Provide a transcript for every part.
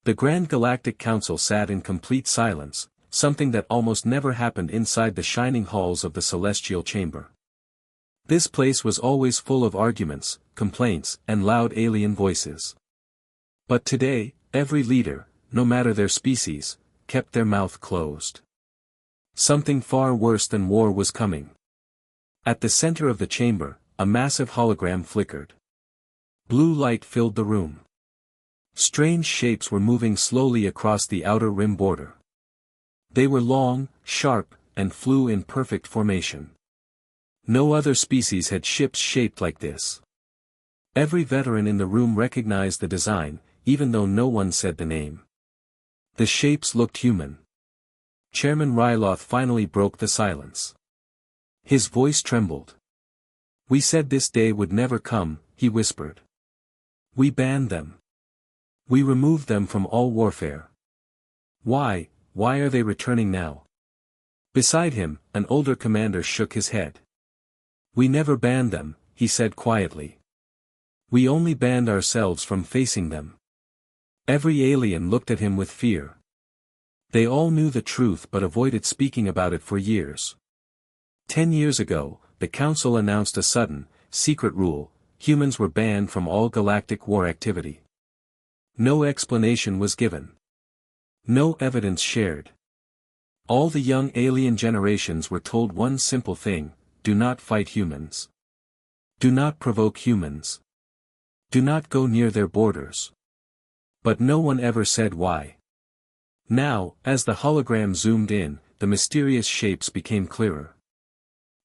The Grand Galactic Council sat in complete silence, something that almost never happened inside the shining halls of the Celestial Chamber. This place was always full of arguments, complaints, and loud alien voices. But today, every leader, no matter their species, kept their mouth closed. Something far worse than war was coming. At the center of the chamber, a massive hologram flickered. Blue light filled the room. Strange shapes were moving slowly across the outer rim border. They were long, sharp, and flew in perfect formation. No other species had ships shaped like this. Every veteran in the room recognized the design, even though no one said the name. The shapes looked human. Chairman Ryloth finally broke the silence. His voice trembled. "We said this day would never come," he whispered. "We banned them. We removed them from all warfare. Why are they returning now?" Beside him, an older commander shook his head. "We never banned them," he said quietly. "We only banned ourselves from facing them." Every alien looked at him with fear. They all knew the truth but avoided speaking about it for years. 10 years ago, the Council announced a sudden, secret rule: humans were banned from all galactic war activity. No explanation was given. No evidence shared. All the young alien generations were told one simple thing: do not fight humans. Do not provoke humans. Do not go near their borders. But no one ever said why. Now, as the hologram zoomed in, the mysterious shapes became clearer.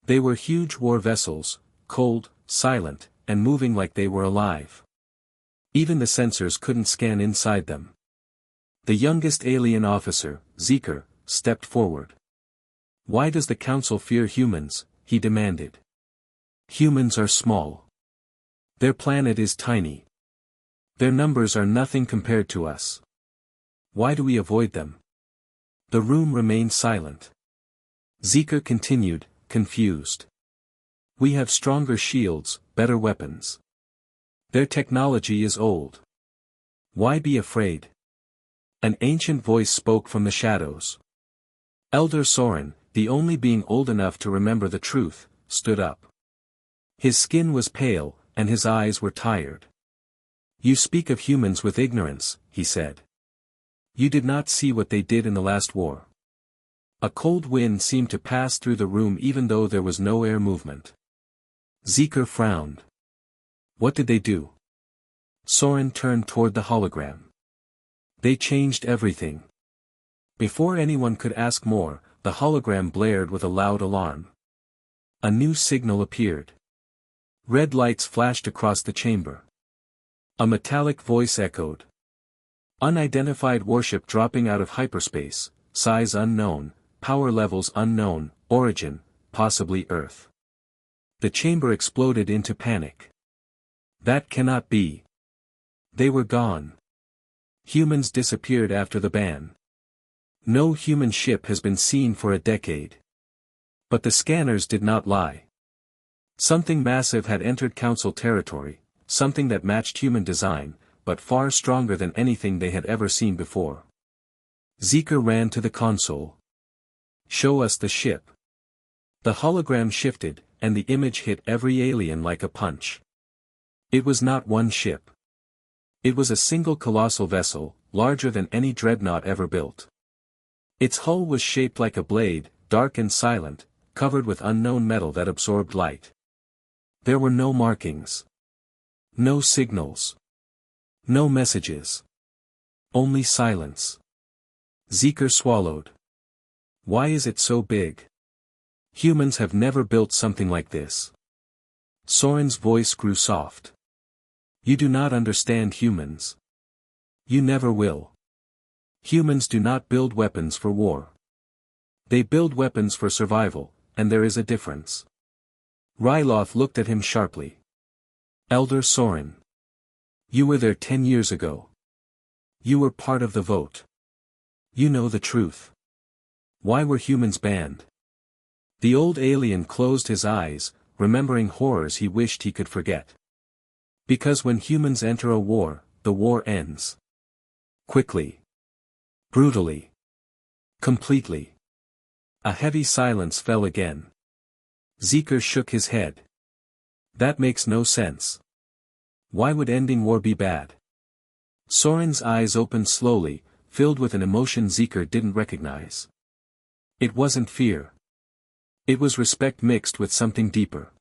They were huge war vessels, cold, silent, and moving like they were alive. Even the sensors couldn't scan inside them. The youngest alien officer, Zeker, stepped forward. "Why does the Council fear humans?" he demanded. "Humans are small. Their planet is tiny. Their numbers are nothing compared to us. Why do we avoid them?" The room remained silent. Zeker continued, confused. "We have stronger shields, better weapons. Their technology is old. Why be afraid?" An ancient voice spoke from the shadows. Elder Soren, the only being old enough to remember the truth, stood up. His skin was pale, and his eyes were tired. "You speak of humans with ignorance," he said. "You did not see what they did in the last war." A cold wind seemed to pass through the room even though there was no air movement. Zeker frowned. "What did they do?" Soren turned toward the hologram. "They changed everything." Before anyone could ask more, the hologram blared with a loud alarm. A new signal appeared. Red lights flashed across the chamber. A metallic voice echoed. "Unidentified warship dropping out of hyperspace, size unknown, power levels unknown, origin, possibly Earth." The chamber exploded into panic. That cannot be. They were gone. Humans disappeared after the ban. No human ship has been seen for a decade. But the scanners did not lie. Something massive had entered Council territory, something that matched human design, but far stronger than anything they had ever seen before. Zeker ran to the console. "Show us the ship." The hologram shifted, and the image hit every alien like a punch. It was not one ship. It was a single colossal vessel, larger than any dreadnought ever built. Its hull was shaped like a blade, dark and silent, covered with unknown metal that absorbed light. There were no markings. No signals. No messages. Only silence. Zeker swallowed. "Why is it so big? Humans have never built something like this." Soren's voice grew soft. "You do not understand humans. You never will. Humans do not build weapons for war. They build weapons for survival, and there is a difference." Ryloth looked at him sharply. "Elder Soren. You were there 10 years ago. You were part of the vote. You know the truth. Why were humans banned?" The old alien closed his eyes, remembering horrors he wished he could forget. "Because when humans enter a war, the war ends. Quickly. Brutally. Completely. A heavy silence fell again. Zeker shook his head. That makes no sense. Why would ending war be bad? Soren's eyes opened slowly, filled with an emotion Zeker didn't recognize. It wasn't fear. It was respect mixed with something deeper.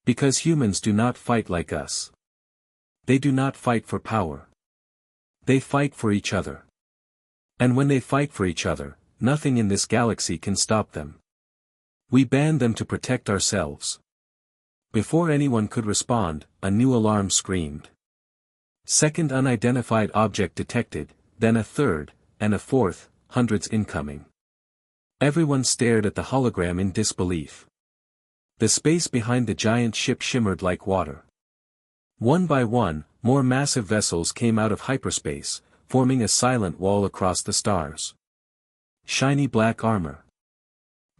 Because humans do not fight like us. They do not fight for power. They fight for each other. And when they fight for each other, nothing in this galaxy can stop them. We banned them to protect ourselves. Before anyone could respond, a new alarm screamed. Second unidentified object detected, then a third, and a fourth, hundreds incoming. Everyone stared at the hologram in disbelief. The space behind the giant ship shimmered like water. One by one, more massive vessels came out of hyperspace, forming a silent wall across the stars. Shiny black armor.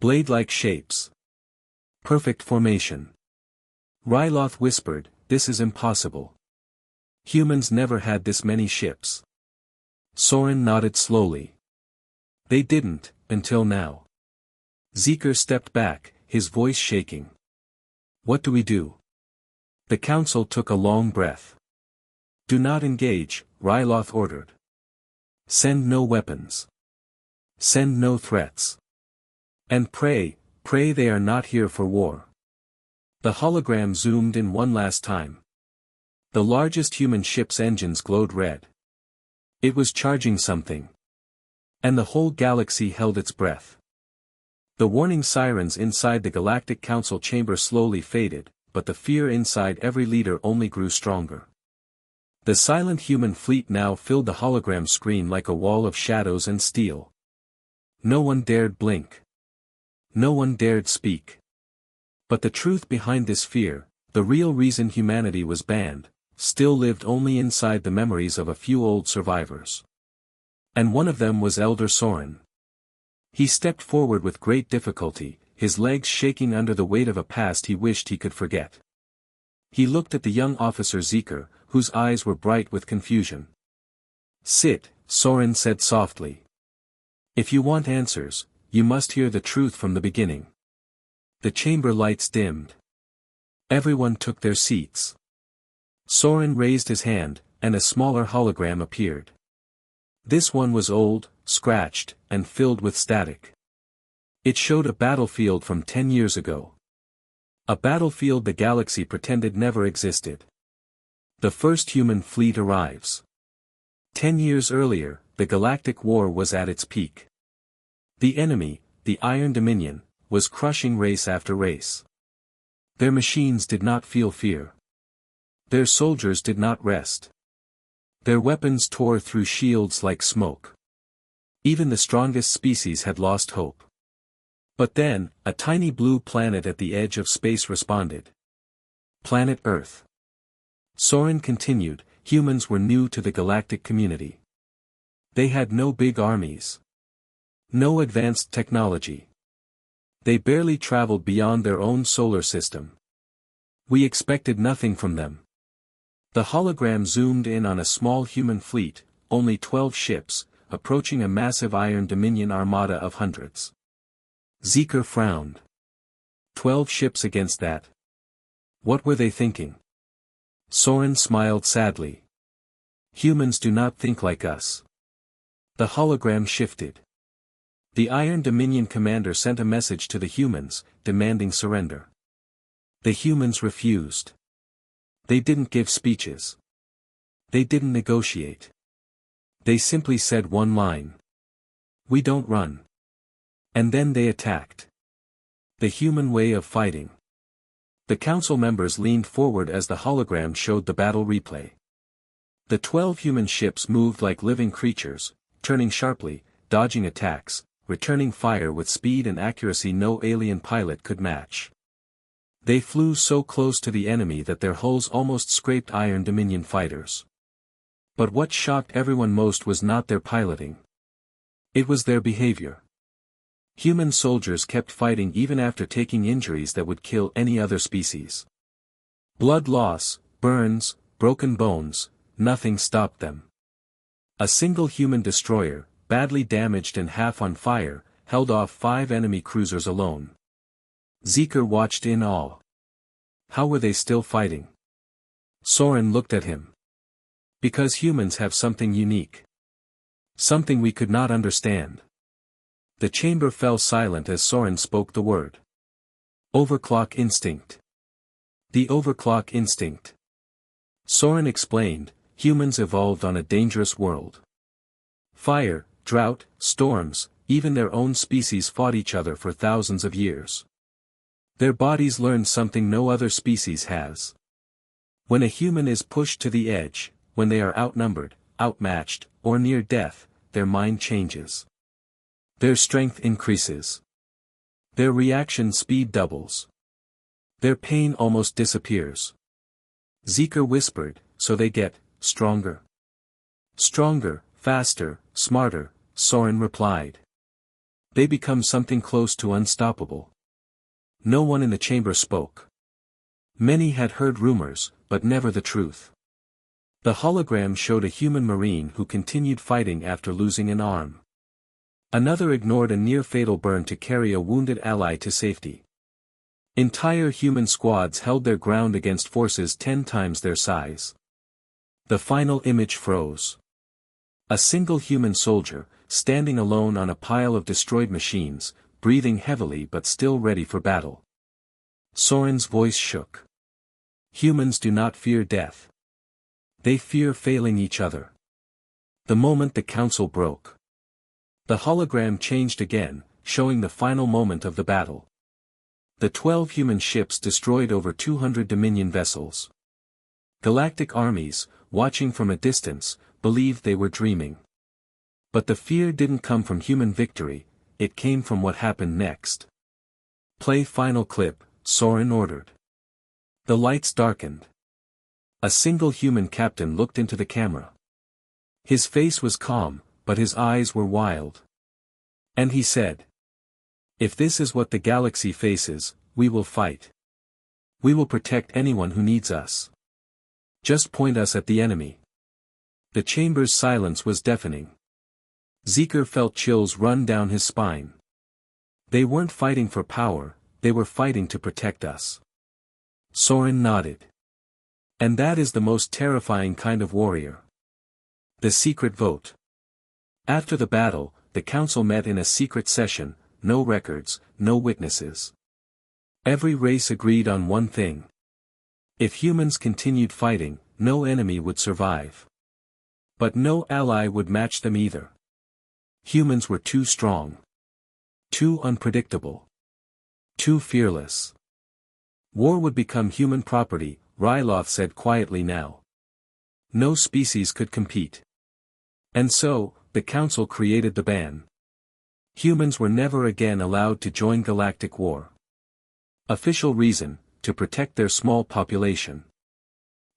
Blade-like shapes. Perfect formation. Ryloth whispered, "This is impossible. Humans never had this many ships." Soren nodded slowly. They didn't, until now. Zeker stepped back, his voice shaking. "What do we do?" The council took a long breath. "Do not engage," Ryloth ordered. "Send no weapons. Send no threats. And pray they are not here for war." The hologram zoomed in one last time. The largest human ship's engines glowed red. It was charging something. And the whole galaxy held its breath. The warning sirens inside the Galactic Council chamber slowly faded, but the fear inside every leader only grew stronger. The silent human fleet now filled the hologram screen like a wall of shadows and steel. No one dared blink. No one dared speak. But the truth behind this fear, the real reason humanity was banned, still lived only inside the memories of a few old survivors. And one of them was Elder Soren. He stepped forward with great difficulty, his legs shaking under the weight of a past he wished he could forget. He looked at the young officer Zeker, whose eyes were bright with confusion. "Sit," Soren said softly. "If you want answers, you must hear the truth from the beginning." The chamber lights dimmed. Everyone took their seats. Soren raised his hand, and a smaller hologram appeared. This one was old, scratched, and filled with static. It showed a battlefield from 10 years ago. A battlefield the galaxy pretended never existed. The first human fleet arrives. 10 years earlier, the Galactic War was at its peak. The enemy, the Iron Dominion, was crushing race after race. Their machines did not feel fear. Their soldiers did not rest. Their weapons tore through shields like smoke. Even the strongest species had lost hope. But then, a tiny blue planet at the edge of space responded. Planet Earth. Soren continued, humans were new to the galactic community. They had no big armies. No advanced technology. They barely traveled beyond their own solar system. We expected nothing from them. The hologram zoomed in on a small human fleet, only 12 ships, approaching a massive Iron Dominion armada of hundreds. Zeker frowned. 12 ships against that. What were they thinking? Soren smiled sadly. Humans do not think like us. The hologram shifted. The Iron Dominion commander sent a message to the humans, demanding surrender. The humans refused. They didn't give speeches. They didn't negotiate. They simply said one line. We don't run. And then they attacked. The human way of fighting. The council members leaned forward as the hologram showed the battle replay. The 12 human ships moved like living creatures, turning sharply, dodging attacks, returning fire with speed and accuracy no alien pilot could match. They flew so close to the enemy that their hulls almost scraped Iron Dominion fighters. But what shocked everyone most was not their piloting. It was their behavior. Human soldiers kept fighting even after taking injuries that would kill any other species. Blood loss, burns, broken bones, nothing stopped them. A single human destroyer, badly damaged and half on fire, held off 5 enemy cruisers alone. Zeker watched in awe. How were they still fighting? Soren looked at him. Because humans have something unique. Something we could not understand. The chamber fell silent as Soren spoke the word. Overclock instinct. The overclock instinct. Soren explained, humans evolved on a dangerous world. Fire, drought, storms, even their own species fought each other for thousands of years. Their bodies learned something no other species has. When a human is pushed to the edge, when they are outnumbered, outmatched, or near death, their mind changes. Their strength increases. Their reaction speed doubles. Their pain almost disappears. Zeker whispered, so they get stronger. Stronger, faster, smarter, Soren replied. They become something close to unstoppable. No one in the chamber spoke. Many had heard rumors, but never the truth. The hologram showed a human marine who continued fighting after losing an arm. Another ignored a near-fatal burn to carry a wounded ally to safety. Entire human squads held their ground against forces 10 times their size. The final image froze. A single human soldier, standing alone on a pile of destroyed machines, breathing heavily but still ready for battle. Soren's voice shook. Humans do not fear death. They fear failing each other. The moment the council broke. The hologram changed again, showing the final moment of the battle. The 12 human ships destroyed over 200 Dominion vessels. Galactic armies, watching from a distance, believed they were dreaming. But the fear didn't come from human victory, it came from what happened next. Play final clip, Soren ordered. The lights darkened. A single human captain looked into the camera. His face was calm, but his eyes were wild. And he said, if this is what the galaxy faces, we will fight. We will protect anyone who needs us. Just point us at the enemy. The chamber's silence was deafening. Zeker felt chills run down his spine. They weren't fighting for power, they were fighting to protect us. Soren nodded. And that is the most terrifying kind of warrior. The secret vote. After the battle, the council met in a secret session, no records, no witnesses. Every race agreed on one thing. If humans continued fighting, no enemy would survive. But no ally would match them either. Humans were too strong. Too unpredictable. Too fearless. War would become human property, Ryloth said quietly now. No species could compete. And so, the council created the ban. Humans were never again allowed to join galactic war. Official reason, to protect their small population.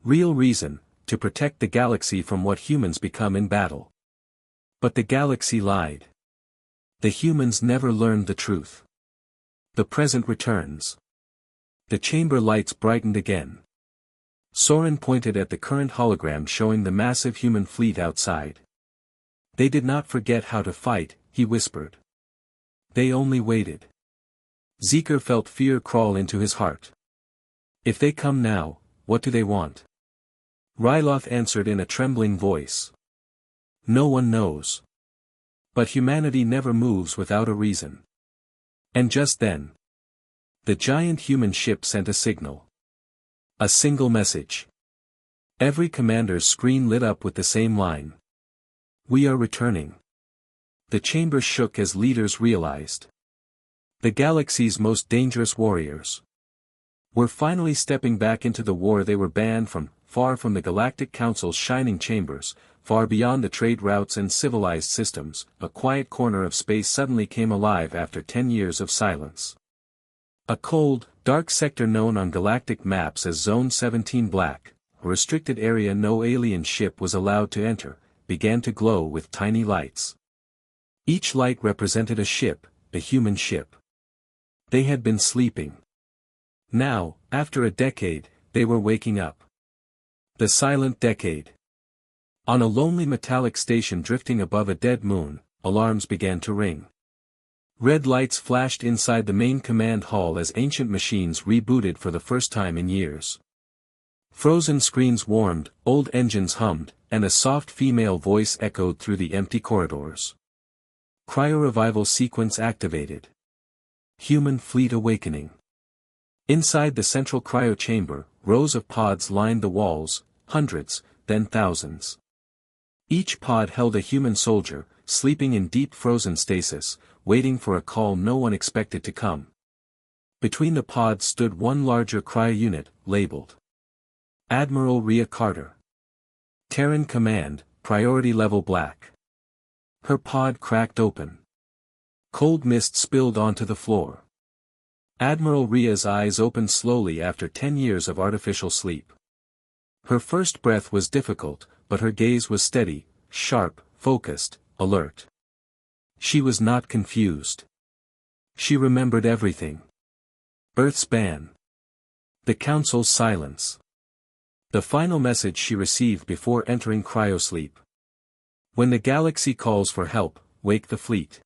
Real reason, to protect the galaxy from what humans become in battle. But the galaxy lied. The humans never learned the truth. The present returns. The chamber lights brightened again. Soren pointed at the current hologram showing the massive human fleet outside. They did not forget how to fight, he whispered. They only waited. Zeker felt fear crawl into his heart. If they come now, what do they want? Ryloth answered in a trembling voice. No one knows. But humanity never moves without a reason. And just then, the giant human ship sent a signal. A single message. Every commander's screen lit up with the same line. We are returning. The chamber shook as leaders realized. The galaxy's most dangerous warriors were finally stepping back into the war they were banned from, far from the Galactic Council's shining chambers, far beyond the trade routes and civilized systems. A quiet corner of space suddenly came alive after 10 years of silence. A cold, dark sector known on galactic maps as Zone 17 Black, a restricted area no alien ship was allowed to enter, began to glow with tiny lights. Each light represented a ship, a human ship. They had been sleeping. Now, after a decade, they were waking up. The silent decade. On a lonely metallic station drifting above a dead moon, alarms began to ring. Red lights flashed inside the main command hall as ancient machines rebooted for the first time in years. Frozen screens warmed, old engines hummed, and a soft female voice echoed through the empty corridors. Cryo-revival sequence activated. Human fleet awakening. Inside the central cryo chamber, rows of pods lined the walls, hundreds, then thousands. Each pod held a human soldier, sleeping in deep frozen stasis, waiting for a call no one expected to come. Between the pods stood one larger cryo unit, labeled Admiral Rhea Carter. Terran Command, Priority Level Black. Her pod cracked open. Cold mist spilled onto the floor. Admiral Rhea's eyes opened slowly after 10 years of artificial sleep. Her first breath was difficult, but her gaze was steady, sharp, focused, alert. She was not confused. She remembered everything. Earth's ban. The Council's silence. The final message she received before entering cryosleep. When the galaxy calls for help, wake the fleet.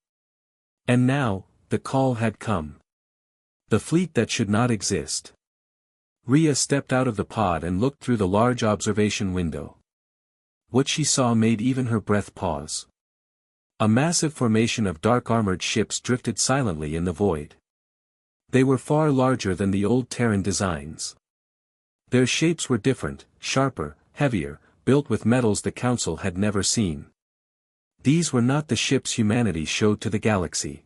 And now, the call had come. The fleet that should not exist. Rhea stepped out of the pod and looked through the large observation window. What she saw made even her breath pause. A massive formation of dark-armored ships drifted silently in the void. They were far larger than the old Terran designs. Their shapes were different, sharper, heavier, built with metals the Council had never seen. These were not the ships humanity showed to the galaxy.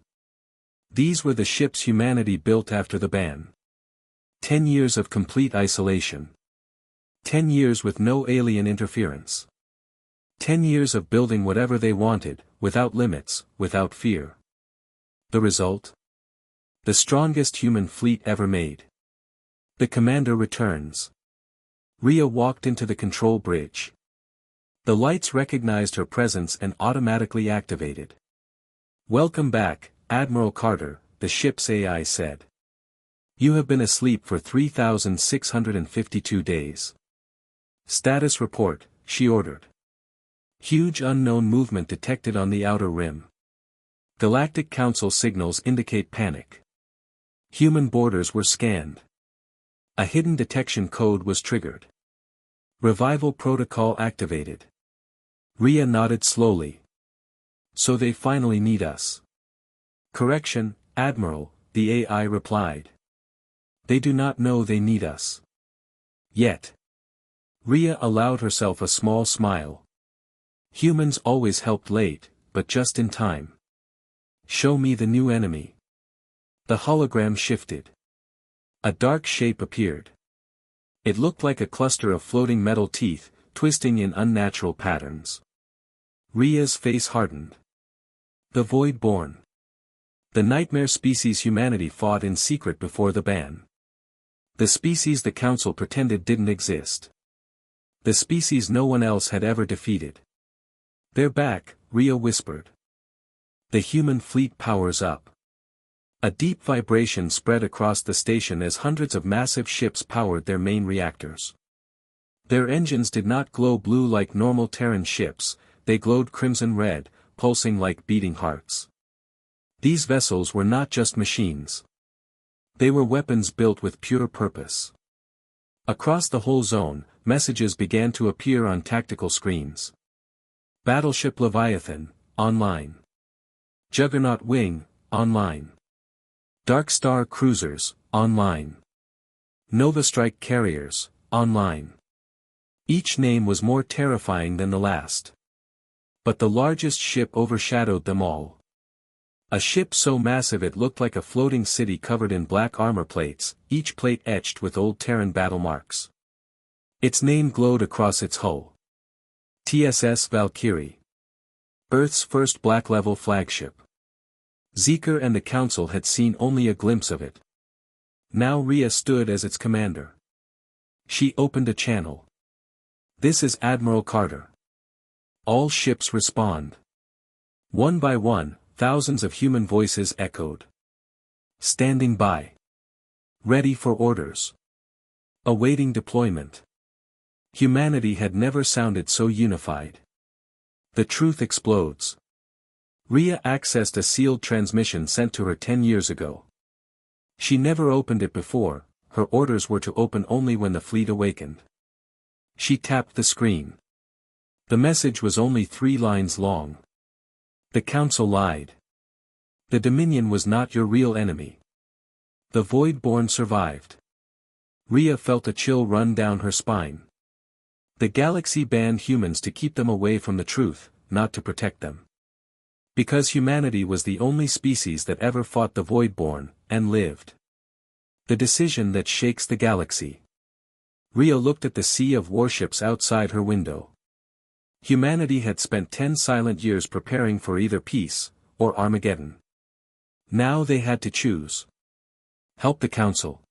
These were the ships humanity built after the ban. 10 years of complete isolation. 10 years with no alien interference. 10 years of building whatever they wanted, without limits, without fear. The result? The strongest human fleet ever made. The commander returns. Rhea walked into the control bridge. The lights recognized her presence and automatically activated. "Welcome back, Admiral Carter," the ship's AI said. "You have been asleep for 3,652 days. Status report," she ordered. Huge unknown movement detected on the outer rim. Galactic Council signals indicate panic. Human borders were scanned. A hidden detection code was triggered. Revival protocol activated. Rhea nodded slowly. "So they finally need us." "Correction, Admiral," the AI replied. "They do not know they need us. Yet." Rhea allowed herself a small smile. Humans always helped late, but just in time. "Show me the new enemy." The hologram shifted. A dark shape appeared. It looked like a cluster of floating metal teeth, twisting in unnatural patterns. Rhea's face hardened. The Void-born. The nightmare species humanity fought in secret before the ban. The species the Council pretended didn't exist. The species no one else had ever defeated. "They're back," Rhea whispered. "The human fleet powers up." A deep vibration spread across the station as hundreds of massive ships powered their main reactors. Their engines did not glow blue like normal Terran ships, they glowed crimson-red, pulsing like beating hearts. These vessels were not just machines. They were weapons built with pure purpose. Across the whole zone, messages began to appear on tactical screens. Battleship Leviathan, online. Juggernaut Wing, online. Dark Star cruisers, online. Nova Strike carriers, online. Each name was more terrifying than the last. But the largest ship overshadowed them all. A ship so massive it looked like a floating city covered in black armor plates, each plate etched with old Terran battle marks. Its name glowed across its hull. TSS Valkyrie. Earth's first black-level flagship. Zeker and the Council had seen only a glimpse of it. Now Rhea stood as its commander. She opened a channel. "This is Admiral Carter." All ships respond. One by one, thousands of human voices echoed. "Standing by. Ready for orders. Awaiting deployment." Humanity had never sounded so unified. The truth explodes. Rhea accessed a sealed transmission sent to her 10 years ago. She never opened it before, her orders were to open only when the fleet awakened. She tapped the screen. The message was only 3 lines long. The Council lied. The Dominion was not your real enemy. The Void-born survived. Rhea felt a chill run down her spine. The galaxy banned humans to keep them away from the truth, not to protect them. Because humanity was the only species that ever fought the Void-born, and lived. The decision that shakes the galaxy. Rhea looked at the sea of warships outside her window. Humanity had spent 10 silent years preparing for either peace, or Armageddon. Now they had to choose. Help the Council.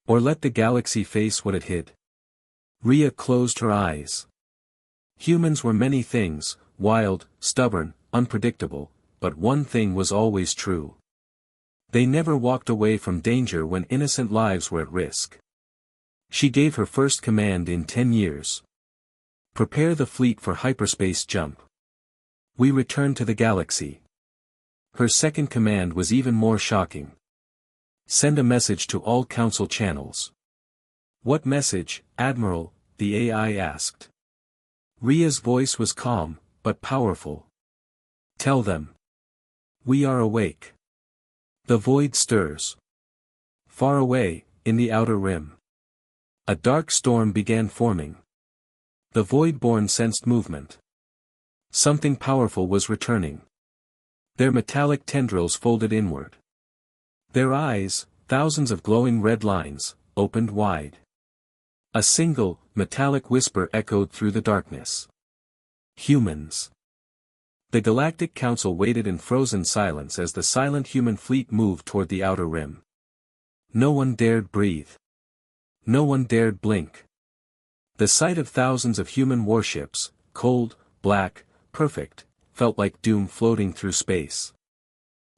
Or let the galaxy face what it hid. Rhea closed her eyes. Humans were many things, wild, stubborn, unpredictable, but one thing was always true. They never walked away from danger when innocent lives were at risk. She gave her first command in 10 years. Prepare the fleet for hyperspace jump. We return to the galaxy. Her second command was even more shocking. Send a message to all Council channels. What message, Admiral? The AI asked. Rhea's voice was calm, but powerful. Tell them. We are awake. The void stirs. Far away, in the outer rim. A dark storm began forming. The Void-born sensed movement. Something powerful was returning. Their metallic tendrils folded inward. Their eyes, thousands of glowing red lines, opened wide. A single, metallic whisper echoed through the darkness. Humans. The Galactic Council waited in frozen silence as the silent human fleet moved toward the outer rim. No one dared breathe. No one dared blink. The sight of thousands of human warships, cold, black, perfect, felt like doom floating through space.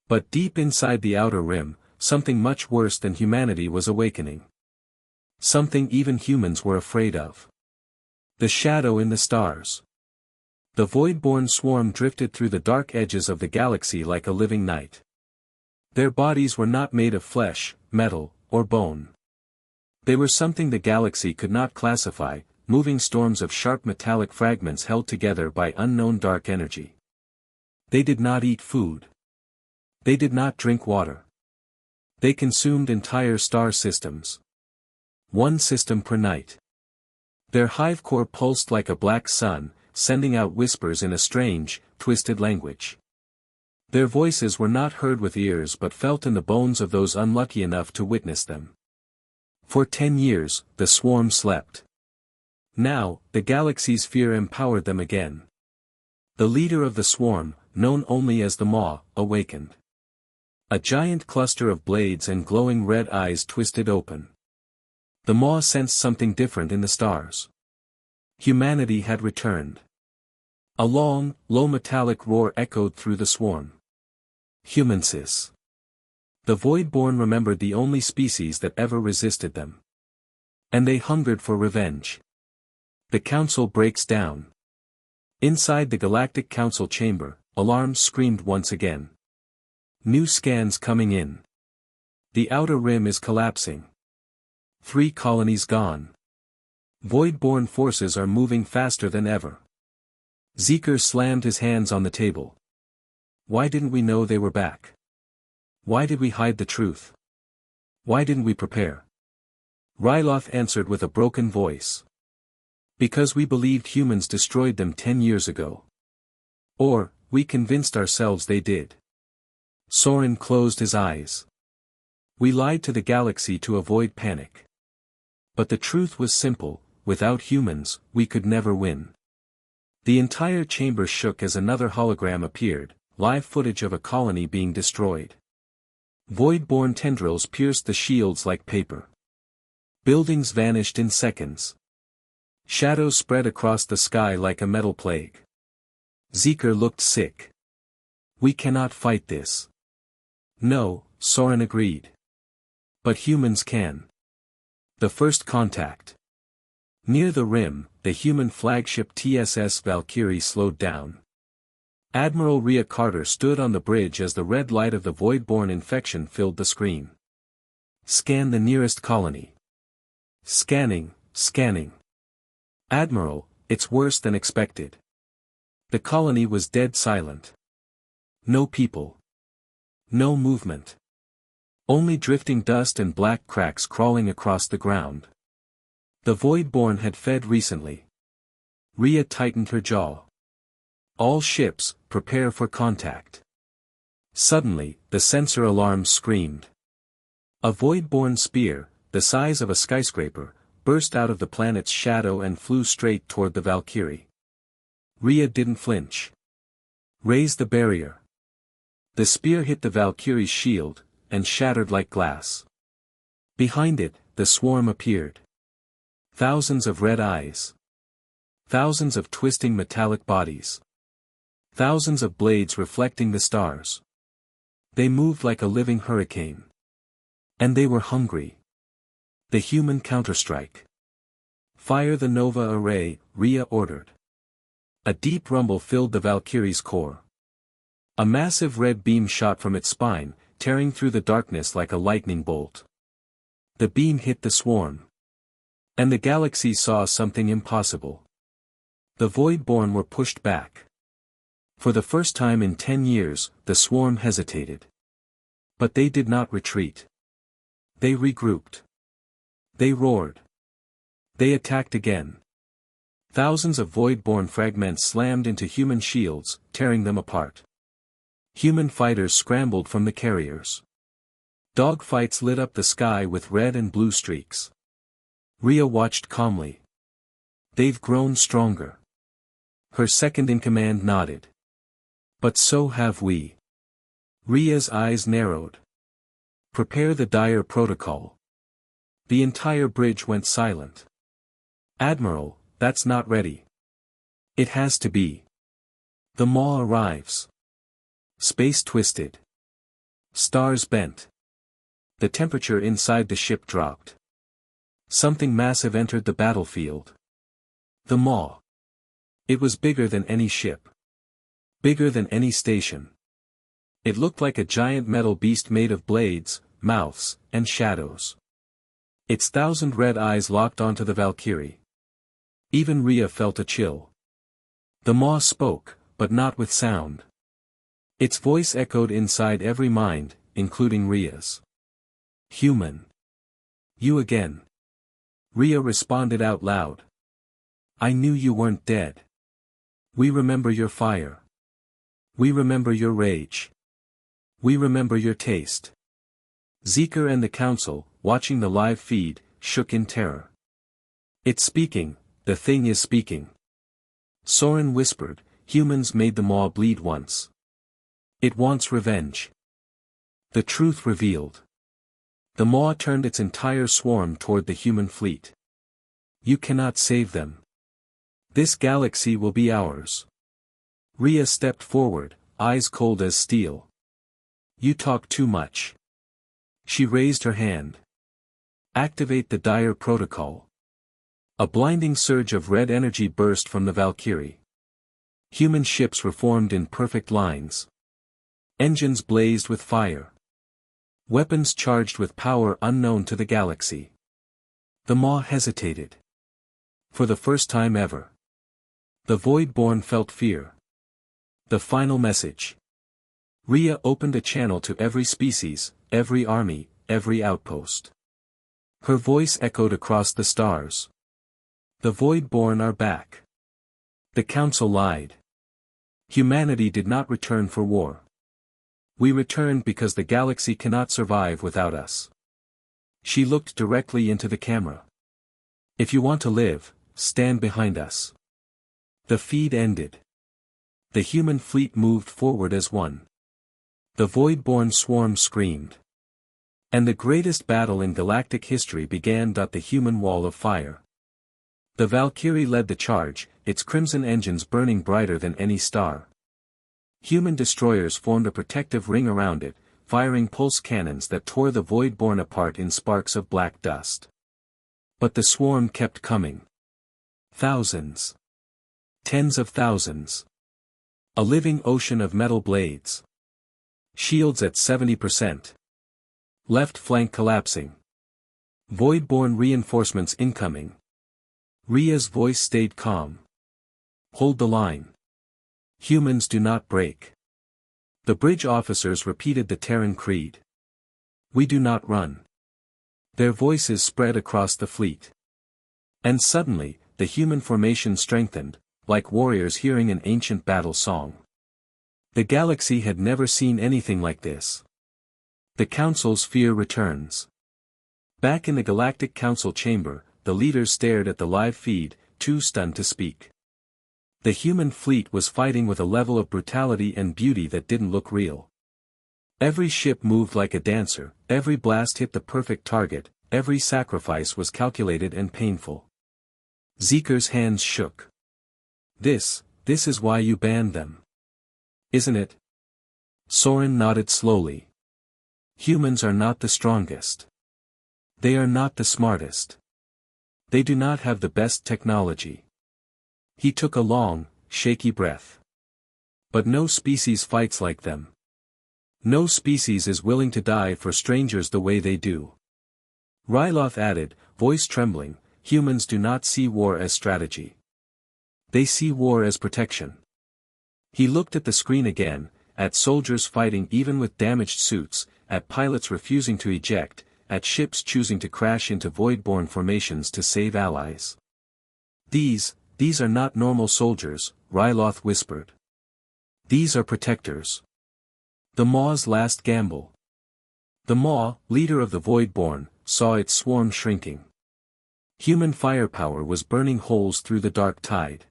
But deep inside the outer rim, something much worse than humanity was awakening. Something even humans were afraid of. The shadow in the stars. The Void-born swarm drifted through the dark edges of the galaxy like a living night. Their bodies were not made of flesh, metal, or bone. They were something the galaxy could not classify, moving storms of sharp metallic fragments held together by unknown dark energy. They did not eat food. They did not drink water. They consumed entire star systems. One system per night. Their hive core pulsed like a black sun, sending out whispers in a strange, twisted language. Their voices were not heard with ears but felt in the bones of those unlucky enough to witness them. For 10 years, the swarm slept. Now, the galaxy's fear empowered them again. The leader of the swarm, known only as the Maw, awakened. A giant cluster of blades and glowing red eyes twisted open. The Maw sensed something different in the stars. Humanity had returned. A long, low metallic roar echoed through the swarm. Humansis. The Void-born remembered the only species that ever resisted them. And they hungered for revenge. The Council breaks down. Inside the Galactic Council chamber, alarms screamed once again. New scans coming in. The outer rim is collapsing. 3 colonies gone. Void-born forces are moving faster than ever. Zeker slammed his hands on the table. Why didn't we know they were back? Why did we hide the truth? Why didn't we prepare? Ryloth answered with a broken voice. Because we believed humans destroyed them 10 years ago. Or, we convinced ourselves they did. Soren closed his eyes. We lied to the galaxy to avoid panic. But the truth was simple, without humans, we could never win. The entire chamber shook as another hologram appeared, live footage of a colony being destroyed. Void-born tendrils pierced the shields like paper. Buildings vanished in seconds. Shadows spread across the sky like a metal plague. Zeker looked sick. We cannot fight this. No, Soren agreed. But humans can. The first contact. Near the rim, the human flagship TSS Valkyrie slowed down. Admiral Rhea Carter stood on the bridge as the red light of the void-born infection filled the screen. "Scan the nearest colony." "Scanning, scanning." "Admiral, it's worse than expected." The colony was dead silent. No people. No movement. Only drifting dust and black cracks crawling across the ground. The void-born had fed recently. Rhea tightened her jaw. "All ships, prepare for contact." Suddenly, the sensor alarms screamed. A void-born spear, the size of a skyscraper, burst out of the planet's shadow and flew straight toward the Valkyrie. Rhea didn't flinch. "Raise the barrier." The spear hit the Valkyrie's shield, and shattered like glass. Behind it, the swarm appeared. Thousands of red eyes. Thousands of twisting metallic bodies. Thousands of blades reflecting the stars. They moved like a living hurricane. And they were hungry. The human counterstrike. "Fire the Nova array," Rhea ordered. A deep rumble filled the Valkyrie's core. A massive red beam shot from its spine, tearing through the darkness like a lightning bolt. The beam hit the swarm. And the galaxy saw something impossible. The void-born were pushed back. For the first time in 10 years, the swarm hesitated. But they did not retreat. They regrouped. They roared. They attacked again. Thousands of void-born fragments slammed into human shields, tearing them apart. Human fighters scrambled from the carriers. Dogfights lit up the sky with red and blue streaks. Rhea watched calmly. "They've grown stronger." Her second-in-command nodded. "But so have we." Rhea's eyes narrowed. "Prepare the dire protocol." The entire bridge went silent. "Admiral, that's not ready." "It has to be." "The maw arrives." Space twisted. Stars bent. The temperature inside the ship dropped. Something massive entered the battlefield. The maw. It was bigger than any ship. Bigger than any station. It looked like a giant metal beast made of blades, mouths, and shadows. Its 1,000 red eyes locked onto the Valkyrie. Even Rhea felt a chill. The maw spoke, but not with sound. Its voice echoed inside every mind, including Rhea's. "Human. You again." Rhea responded out loud. "I knew you weren't dead. We remember your fire. We remember your rage. We remember your taste." Zeker and the Council, watching the live feed, shook in terror. "It's speaking, the thing is speaking." Soren whispered, "Humans made the maw bleed once. It wants revenge." The truth revealed. The maw turned its entire swarm toward the human fleet. "You cannot save them. This galaxy will be ours." Rhea stepped forward, eyes cold as steel. "You talk too much." She raised her hand. "Activate the dire protocol." A blinding surge of red energy burst from the Valkyrie. Human ships were formed in perfect lines. Engines blazed with fire. Weapons charged with power unknown to the galaxy. The maw hesitated. For the first time ever. The void-born felt fear. The final message. Rhea opened a channel to every species, every army, every outpost. Her voice echoed across the stars. "The void-born are back." The Council lied. Humanity did not return for war. We returned because the galaxy cannot survive without us. She looked directly into the camera. "If you want to live, stand behind us." The feed ended. The human fleet moved forward as one. The void-born swarm screamed. And the greatest battle in galactic history began. The human wall of fire. The Valkyrie led the charge, its crimson engines burning brighter than any star. Human destroyers formed a protective ring around it, firing pulse cannons that tore the void-born apart in sparks of black dust. But the swarm kept coming. Thousands. Tens of thousands. A living ocean of metal blades. Shields at 70%. Left flank collapsing. Void-borne reinforcements incoming. Rhea's voice stayed calm. Hold the line. Humans do not break. The bridge officers repeated the Terran creed. We do not run. Their voices spread across the fleet. And suddenly, the human formation strengthened, like warriors hearing an ancient battle song. The galaxy had never seen anything like this. The Council's fear returns. Back in the Galactic Council chamber, the leaders stared at the live feed, too stunned to speak. The human fleet was fighting with a level of brutality and beauty that didn't look real. Every ship moved like a dancer, every blast hit the perfect target, every sacrifice was calculated and painful. Zeeker's hands shook. This is why you banned them. Isn't it? Soren nodded slowly. Humans are not the strongest. They are not the smartest. They do not have the best technology. He took a long, shaky breath. But no species fights like them. No species is willing to die for strangers the way they do. Ryloth added, voice trembling, humans do not see war as strategy. They see war as protection. He looked at the screen again, at soldiers fighting even with damaged suits, at pilots refusing to eject, at ships choosing to crash into void-borne formations to save allies. These are not normal soldiers, Ryloth whispered. These are protectors. The Maw's last gamble. The Maw, leader of the Voidborn, saw its swarm shrinking. Human firepower was burning holes through the dark tide.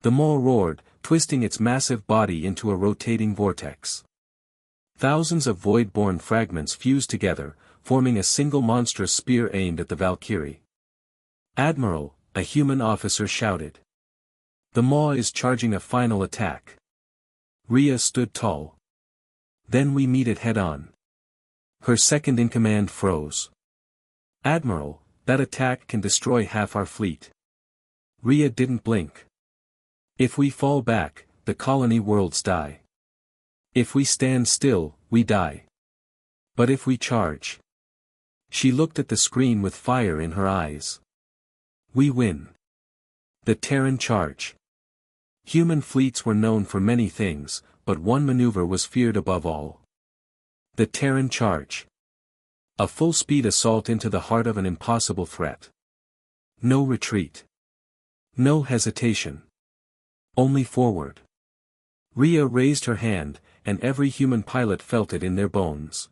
The Maw roared, twisting its massive body into a rotating vortex. Thousands of Voidborn fragments fused together, forming a single monstrous spear aimed at the Valkyrie. Admiral, a human officer shouted. The Maw is charging a final attack. Rhea stood tall. Then we meet it head-on. Her second-in-command froze. Admiral, that attack can destroy half our fleet. Rhea didn't blink. If we fall back, the colony worlds die. If we stand still, we die. But if we charge. She looked at the screen with fire in her eyes. We win. The Terran charge. Human fleets were known for many things, but one maneuver was feared above all. The Terran charge. A full-speed assault into the heart of an impossible threat. No retreat. No hesitation. Only forward. Rhea raised her hand, and every human pilot felt it in their bones.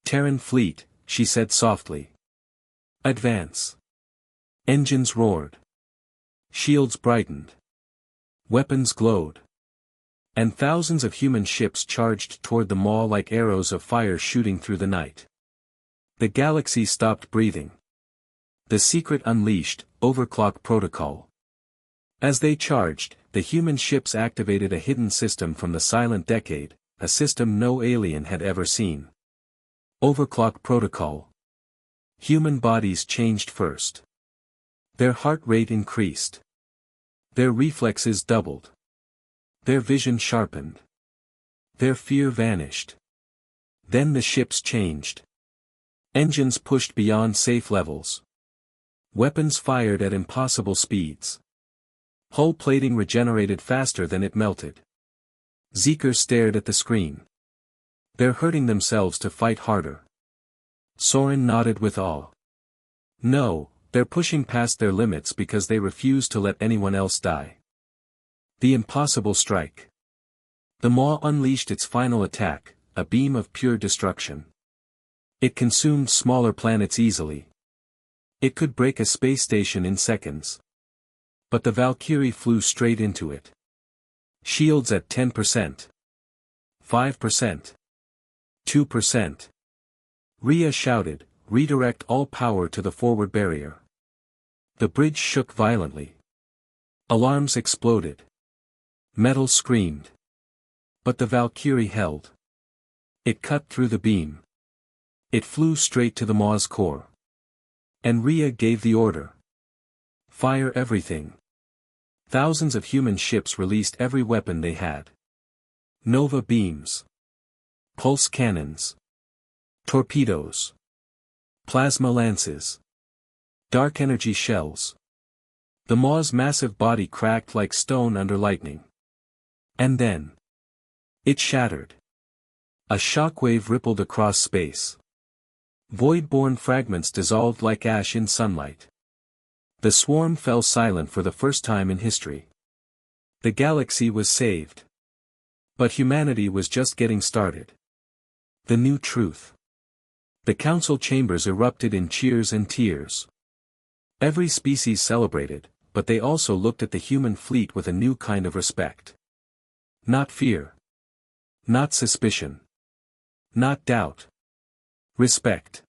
Terran fleet, she said softly. Advance. Engines roared. Shields brightened. Weapons glowed. And thousands of human ships charged toward the Maw like arrows of fire shooting through the night. The galaxy stopped breathing. The secret unleashed, overclock protocol. As they charged, the human ships activated a hidden system from the Silent Decade, a system no alien had ever seen. Overclock protocol. Human bodies changed first. Their heart rate increased. Their reflexes doubled. Their vision sharpened. Their fear vanished. Then the ships changed. Engines pushed beyond safe levels. Weapons fired at impossible speeds. Hull plating regenerated faster than it melted. Zeeker stared at the screen. They're hurting themselves to fight harder. Soren nodded with awe. No, they're pushing past their limits because they refuse to let anyone else die. The impossible strike. The Maw unleashed its final attack, a beam of pure destruction. It consumed smaller planets easily. It could break a space station in seconds. But the Valkyrie flew straight into it. Shields at 10%. 5%. 2%. Rhea shouted, redirect all power to the forward barrier. The bridge shook violently. Alarms exploded. Metal screamed. But the Valkyrie held. It cut through the beam. It flew straight to the Maw's core. And Rhea gave the order. Fire everything. Thousands of human ships released every weapon they had. Nova beams. Pulse cannons. Torpedoes. Plasma lances. Dark energy shells. The Maw's massive body cracked like stone under lightning. And then it shattered. A shockwave rippled across space. Void-born fragments dissolved like ash in sunlight. The swarm fell silent for the first time in history. The galaxy was saved. But humanity was just getting started. The new truth. The council chambers erupted in cheers and tears. Every species celebrated, but they also looked at the human fleet with a new kind of respect. Not fear. Not suspicion. Not doubt. Respect.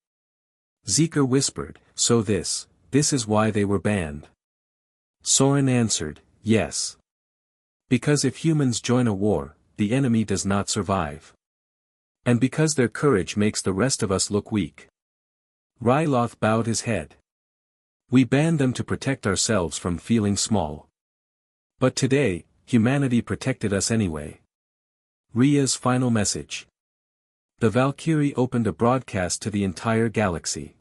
Zeker whispered, "So this is why they were banned." Soren answered, "Yes. Because if humans join a war, the enemy does not survive. And because their courage makes the rest of us look weak." Ryloth bowed his head. "We banned them to protect ourselves from feeling small. But today, humanity protected us anyway." Rhea's final message. The Valkyrie opened a broadcast to the entire galaxy.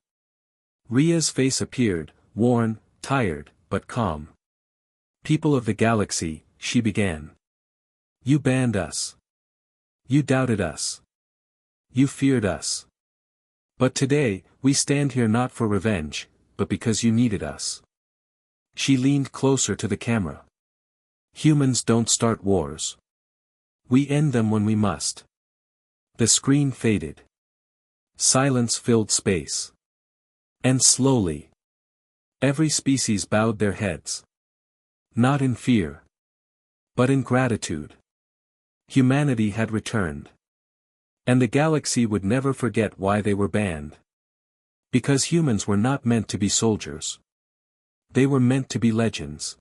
Rhea's face appeared, worn, tired, but calm. "People of the galaxy," she began. "You banned us. You doubted us. You feared us. But today, we stand here not for revenge, but because you needed us." She leaned closer to the camera. "Humans don't start wars. We end them when we must." The screen faded. Silence filled space. And slowly, every species bowed their heads. Not in fear, but in gratitude. Humanity had returned. And the galaxy would never forget why they were banned. Because humans were not meant to be soldiers. They were meant to be legends.